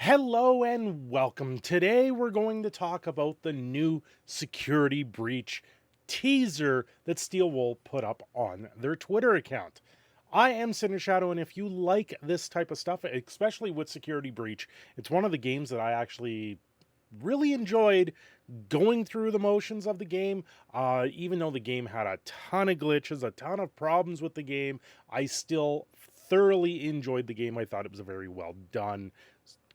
Hello and welcome. Today we're going to talk about the new security breach teaser that Steelwool put up on their Twitter account. I am Cindershadow, and if you like this type of stuff, especially with security breach, it's one of the games that I actually really enjoyed going through the motions of the game. Even though the game had a ton of glitches, a ton of problems with the game, I still thoroughly enjoyed the game. I thought it was a very well done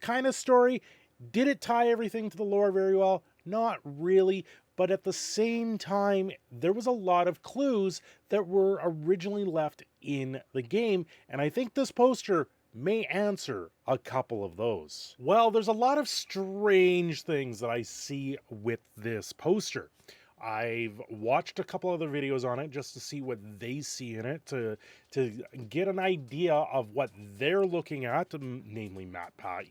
kind of story. Did it tie everything to the lore very well? Not really, but at the same time, there was a lot of clues that were originally left in the game, and I think this poster may answer a couple of those. Well, there's a lot of strange things that I see with this poster. I've watched a couple other videos on it just to see what they see in it, to get an idea of what they're looking at, namely Matt Pat.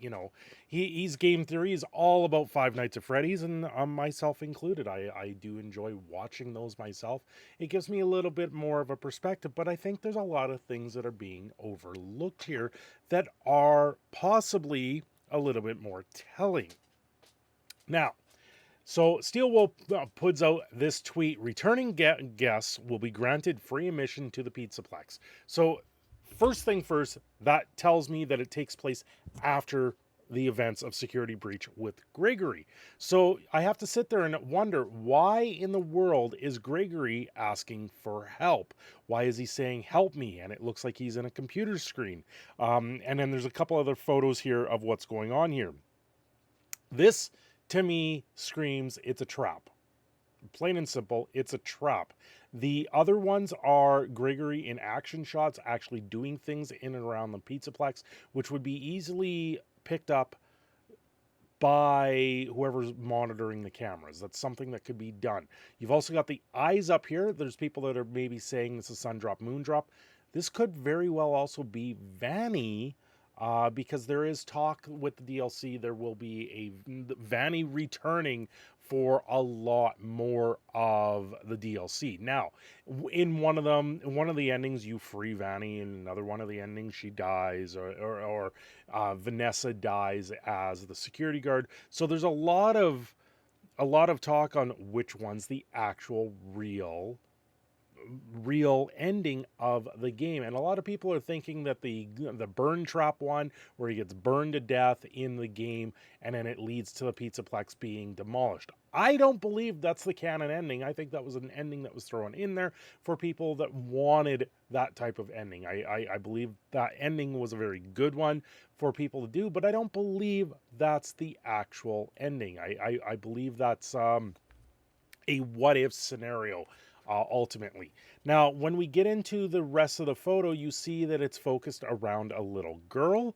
He's game theory is all about Five Nights at Freddy's, and myself included. I do enjoy watching those myself. It gives me a little bit more of a perspective, but I think there's a lot of things that are being overlooked here that are possibly a little bit more telling. Now, so Steelwool puts out this tweet: returning guests will be granted free admission to the Pizzaplex. So first thing first, that tells me that it takes place after the events of Security Breach with Gregory. So I have to sit there and wonder, why in the world is Gregory asking for help? Why is he saying, help me? And it looks like he's in a computer screen. And then there's a couple other photos here of what's going on here. This, to me, screams it's a trap. Plain and simple, it's a trap. The other ones are Gregory in action shots, actually doing things in and around the Pizzaplex, which would be easily picked up by whoever's monitoring the cameras. That's something that could be done. You've also got the eyes up here. There's people that are maybe saying this is sun drop, moon drop. This could very well also be Vanny, because there is talk with the DLC. There will be a Vanny returning for a lot more of the DLC. Now, in one of the endings, you free Vanny. In another one of the endings, she dies, or Vanessa dies as the security guard. So there's a lot of talk on which one's the actual real ending of the game. And a lot of people are thinking that the burn trap one, where he gets burned to death in the game and then it leads to the Pizzaplex being demolished. I don't believe that's the canon ending. I think that was an ending that was thrown in there for people that wanted that type of ending. I believe that ending was a very good one for people to do, but I don't believe that's the actual ending. I believe that's a what if scenario. Ultimately. Now, when we get into the rest of the photo, you see that it's focused around a little girl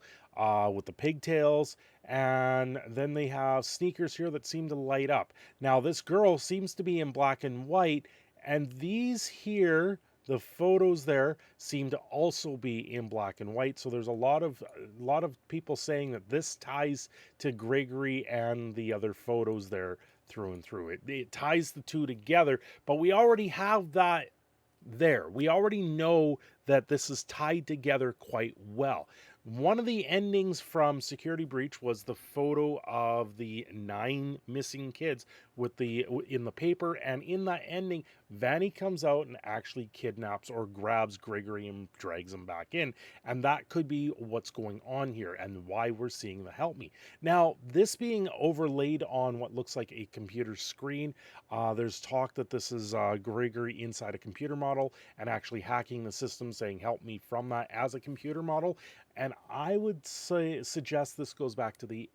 with the pigtails, and then they have sneakers here that seem to light up. Now, this girl seems to be in black and white, and these here, the photos there, seem to also be in black and white. So there's a lot of people saying that this ties to Gregory and the other photos there through and through. It ties the two together, but we already have that there. We already know that this is tied together quite well. One of the endings from Security Breach was the photo of the 9 missing kids in the paper, and in that ending, Vanny comes out and actually kidnaps or grabs Gregory and drags him back in, and that could be what's going on here and why we're seeing the help me. Now, this being overlaid on what looks like a computer screen, there's talk that this is Gregory inside a computer model and actually hacking the system, saying help me from that as a computer model. And I would suggest this goes back to the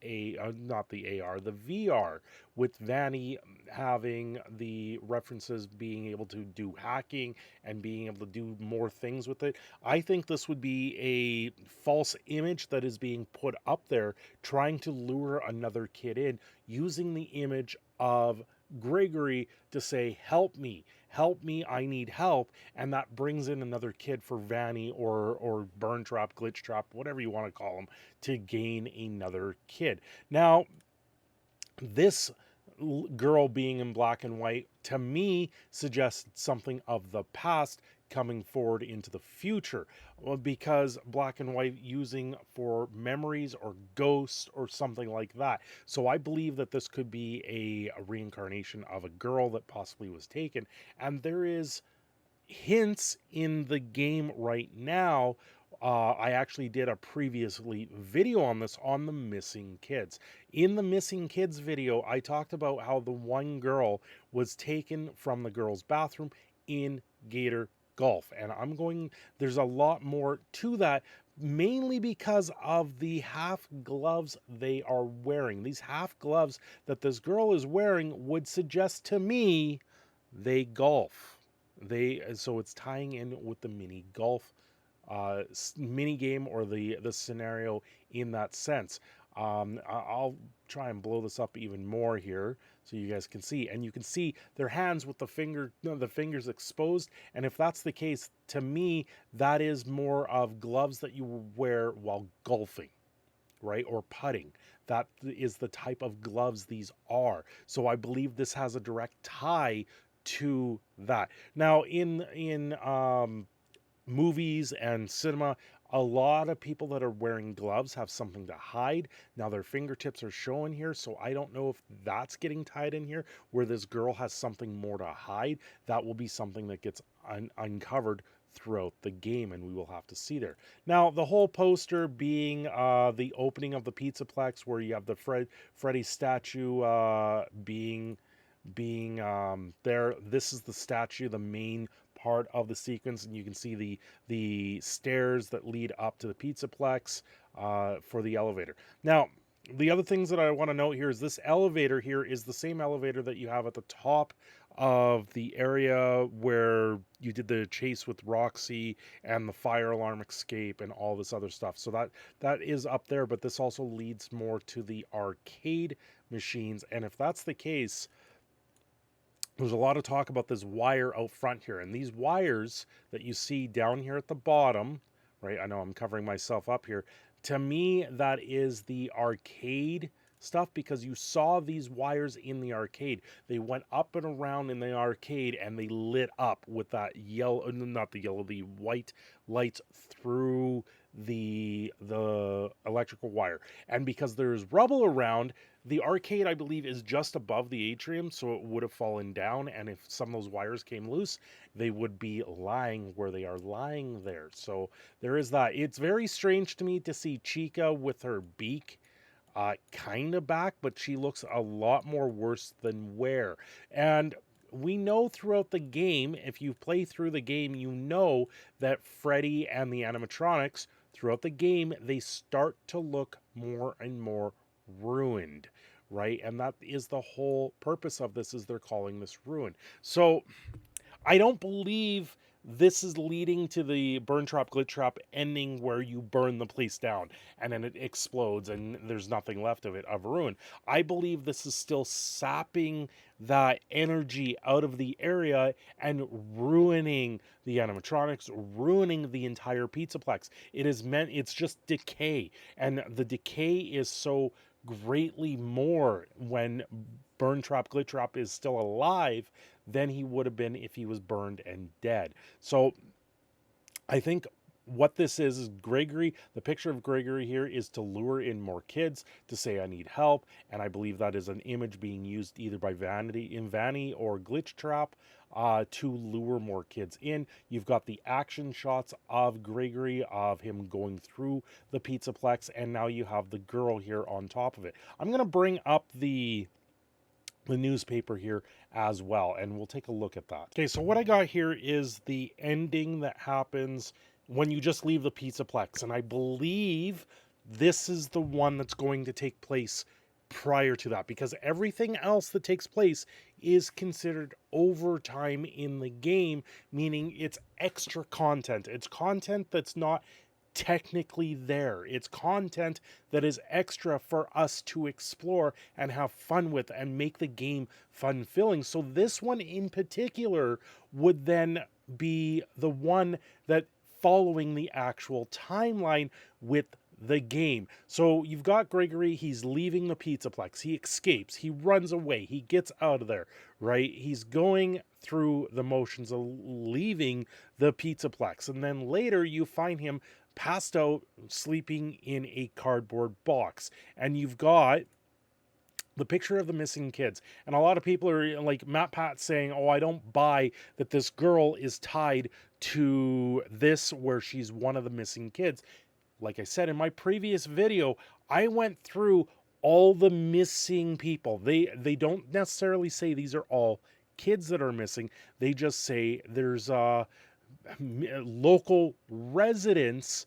not the AR, the VR, with Vanny having the references, being able to do hacking and being able to do more things with it. I think this would be a false image that is being put up there, trying to lure another kid in, using the image of Gregory to say, help me, I need help. And that brings in another kid for Vanny or burn trap, glitch trap, whatever you want to call them, to gain another kid. Now, this girl being in black and white, to me, suggests something of the past, coming forward into the future, because black and white using for memories or ghosts or something like that. So I believe that this could be a reincarnation of a girl that possibly was taken, and there is hints in the game right now. I actually did a previously video on this on the missing kids. In the missing kids video, I talked about how the one girl was taken from the girls' bathroom in Gator Golf. And there's a lot more to that, mainly because of the half gloves they are wearing. These half gloves that this girl is wearing would suggest to me they golf. So it's tying in with the mini golf mini game, or the scenario in that sense. I'll try and blow this up even more here so you guys can see, and you can see their hands with the fingers exposed. And if that's the case, to me that is more of gloves that you wear while golfing, right, or putting. That is the type of gloves these are. So I believe this has a direct tie to that. Now in movies and cinema, a lot of people that are wearing gloves have something to hide. Now their fingertips are showing here, so I don't know if that's getting tied in here, where this girl has something more to hide. That will be something that gets uncovered throughout the game, and we will have to see there. Now the whole poster being the opening of the Pizzaplex, where you have the Freddy statue being there. This is the statue, the main part of the sequence, and you can see the stairs that lead up to the Pizzaplex for the elevator. Now the other things that I want to note here is this elevator here is the same elevator that you have at the top of the area where you did the chase with Roxy and the fire alarm escape and all this other stuff. So that is up there, but this also leads more to the arcade machines. And if that's the case, there's a lot of talk about this wire out front here, and these wires that you see down here at the bottom, right? I know I'm covering myself up here. To me, that is the arcade stuff, because you saw these wires in the arcade. They went up and around in the arcade, and they lit up with that yellow, not the yellow, the white lights through the electrical wire. And because there's rubble around, the arcade, I believe, is just above the atrium, so it would have fallen down, and if some of those wires came loose, they would be lying where they are lying there. So there is that. It's very strange to me to see Chica with her beak kind of back, but she looks a lot more worse than where. And we know throughout the game, if you play through the game, you know that Freddy and the animatronics, throughout the game, they start to look more and more ruined, right? And that is the whole purpose of this, is they're calling this ruin. So I don't believe this is leading to the burn trap glitch trap ending where you burn the place down and then it explodes and there's nothing left of it, of ruin. I believe this is still sapping that energy out of the area and ruining the animatronics, ruining the entire Pizzaplex. It's just decay, and the decay is so greatly more when Burn Trap Glitch Trap is still alive than he would have been if he was burned and dead. So I think what this is Gregory. The picture of Gregory here is to lure in more kids, to say I need help, and I believe that is an image being used either by Vanny or Glitch Trap to lure more kids in. You've got the action shots of Gregory, of him going through the Pizzaplex, and now you have the girl here on top of it. I'm going to bring up the newspaper here as well, and we'll take a look at that. Okay, so what I got here is the ending that happens when you just leave the Pizzaplex, and I believe this is the one that's going to take place prior to that, because everything else that takes place is considered overtime in the game, meaning it's extra content. It's content that's not technically there. It's content that is extra for us to explore and have fun with and make the game fun-filling. So this one in particular would then be the one that, following the actual timeline with the game. So you've got Gregory, he's leaving the Pizzaplex. He escapes, he runs away, he gets out of there, right? He's going through the motions of leaving the Pizzaplex. And then later you find him passed out, sleeping in a cardboard box. And you've got the picture of the missing kids. And a lot of people are like Matt Pat saying, oh, I don't buy that this girl is tied to this where she's one of the missing kids. Like I said in my previous video, I went through all the missing people. They don't necessarily say these are all kids that are missing. They just say there's local residents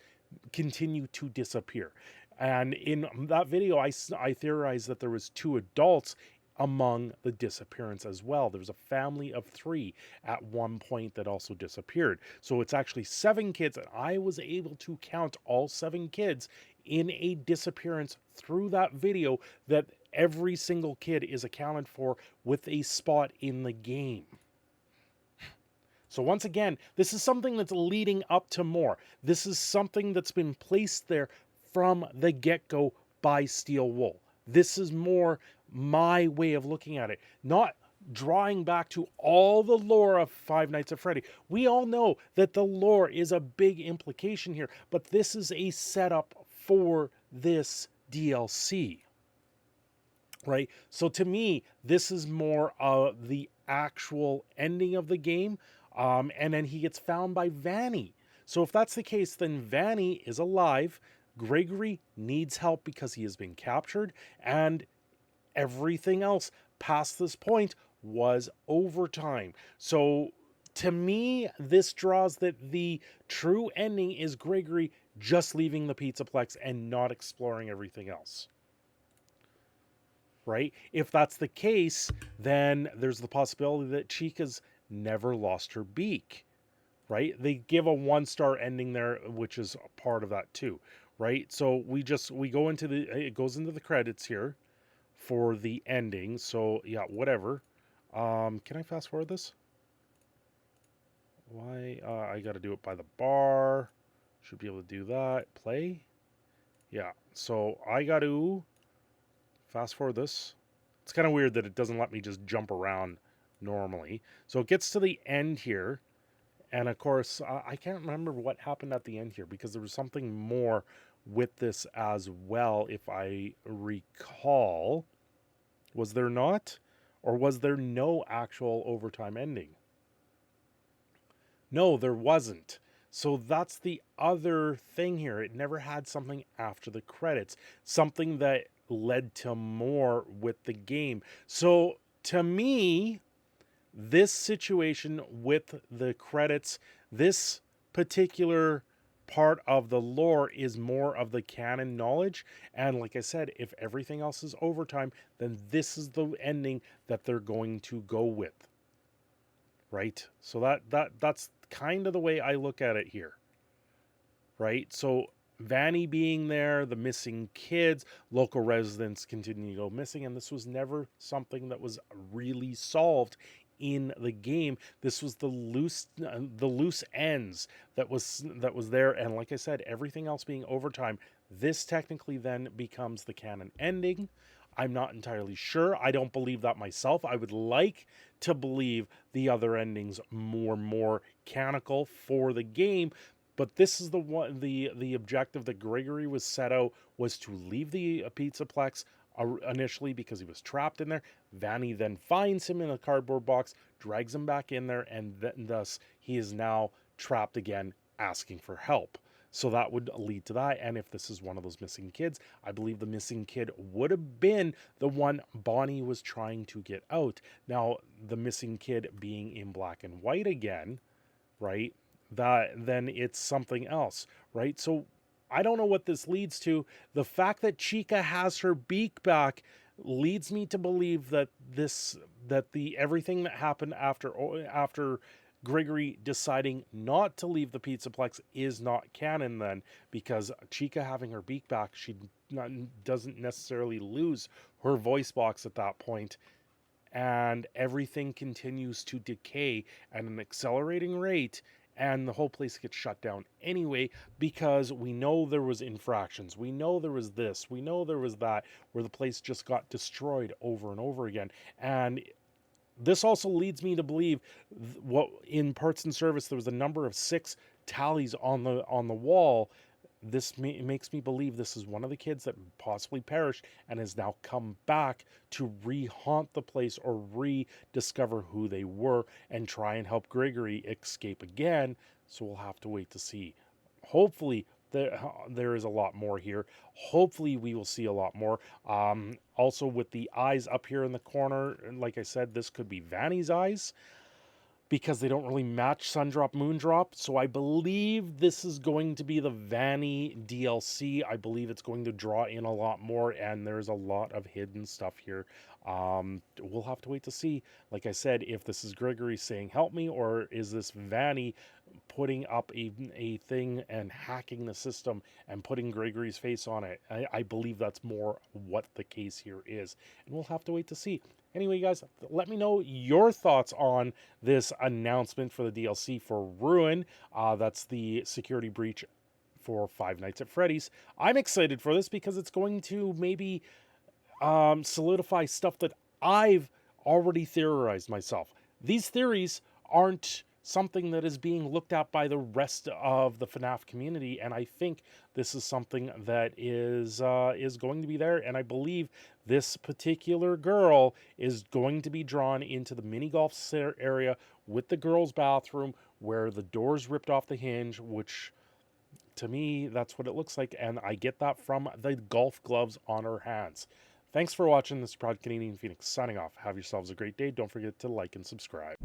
continue to disappear. And in that video, I theorized that there was 2 adults among the disappearance as well. There's a family of 3 at one point that also disappeared. So it's actually 7 kids, and I was able to count all 7 kids in a disappearance through that video, that every single kid is accounted for with a spot in the game. So once again, this is something that's leading up to more. This is something that's been placed there from the get-go by Steel Wool. This is more my way of looking at it, not drawing back to all the lore of Five Nights at Freddy. We all know that the lore is a big implication here, but this is a setup for this DLC, right? So to me, this is more of the actual ending of the game, and then he gets found by Vanny. So if that's the case, then Vanny is alive. Gregory needs help because he has been captured, and everything else past this point was overtime. So to me, this draws that the true ending is Gregory just leaving the Pizzaplex and not exploring everything else. Right? If that's the case, then there's the possibility that Chica's never lost her beak. Right? They give a 1-star ending there, which is a part of that too. Right? So we go into it goes into the credits here for the ending. So yeah, whatever. Can I fast forward this? Why? I got to do it by the bar. Should be able to do that. Play. Yeah. So I got to fast forward this. It's kind of weird that it doesn't let me just jump around normally. So it gets to the end here. And of course, I can't remember what happened at the end here because there was something more with this as well, if I recall. Was there not? Or was there no actual overtime ending? No, there wasn't. So that's the other thing here. It never had something after the credits, something that led to more with the game. So to me, this situation with the credits, this particular part of the lore is more of the canon knowledge. And like I said, if everything else is overtime, then this is the ending that they're going to go with. Right? So that's kind of the way I look at it here. Right? So Vanny being there, the missing kids, local residents continue to go missing, and this was never something that was really solved in the game. This was the loose ends that was there, and like I said, everything else being overtime, this technically then becomes the canon ending. I'm not entirely sure. I don't believe that myself. I would like to believe the other endings more canonical for the game, but this is the one, the objective that Gregory was set out was to leave the Pizzaplex initially because he was trapped in there. Vanny then finds him in a cardboard box, drags him back in there, and thus he is now trapped again, asking for help. So that would lead to that. And if this is one of those missing kids, I believe the missing kid would have been the one Bonnie was trying to get out. Now, the missing kid being in black and white again, right? That then it's something else, right? So I don't know what this leads to. The fact that Chica has her beak back leads me to believe that everything that happened after Gregory deciding not to leave the Pizzaplex is not canon then, because Chica having her beak back, she doesn't necessarily lose her voice box at that point, and everything continues to decay at an accelerating rate and the whole place gets shut down anyway, because we know there was infractions, we know there was this, we know there was that, where the place just got destroyed over and over again. And this also leads me to believe what in parts and service there was a number of 6 tallies on the wall. This makes me believe this is one of the kids that possibly perished and has now come back to re-haunt the place or rediscover who they were and try and help Gregory escape again. So we'll have to wait to see. Hopefully there is a lot more here. Hopefully we will see a lot more. Also with the eyes up here in the corner, and like I said, this could be Vanny's eyes, because they don't really match Sundrop Moondrop. So I believe this is going to be the Vanny DLC. I believe it's going to draw in a lot more, and there's a lot of hidden stuff here. We'll have to wait to see, like I said, if this is Gregory saying help me, or is this Vanny putting up a thing and hacking the system and putting Gregory's face on it. I believe that's more what the case here is, and we'll have to wait to see. Anyway, guys, let me know your thoughts on this announcement for the DLC for Ruin. That's the security breach for Five Nights at Freddy's. I'm excited for this because it's going to maybe solidify stuff that I've already theorized myself. These theories aren't something that is being looked at by the rest of the FNAF community, and I think this is something that is going to be there, and I believe this particular girl is going to be drawn into the mini golf area with the girls' bathroom, where the door's ripped off the hinge, which to me, that's what it looks like, and I get that from the golf gloves on her hands. Thanks for watching. This is Proud Canadian Phoenix signing off. Have yourselves a great day. Don't forget to like and subscribe.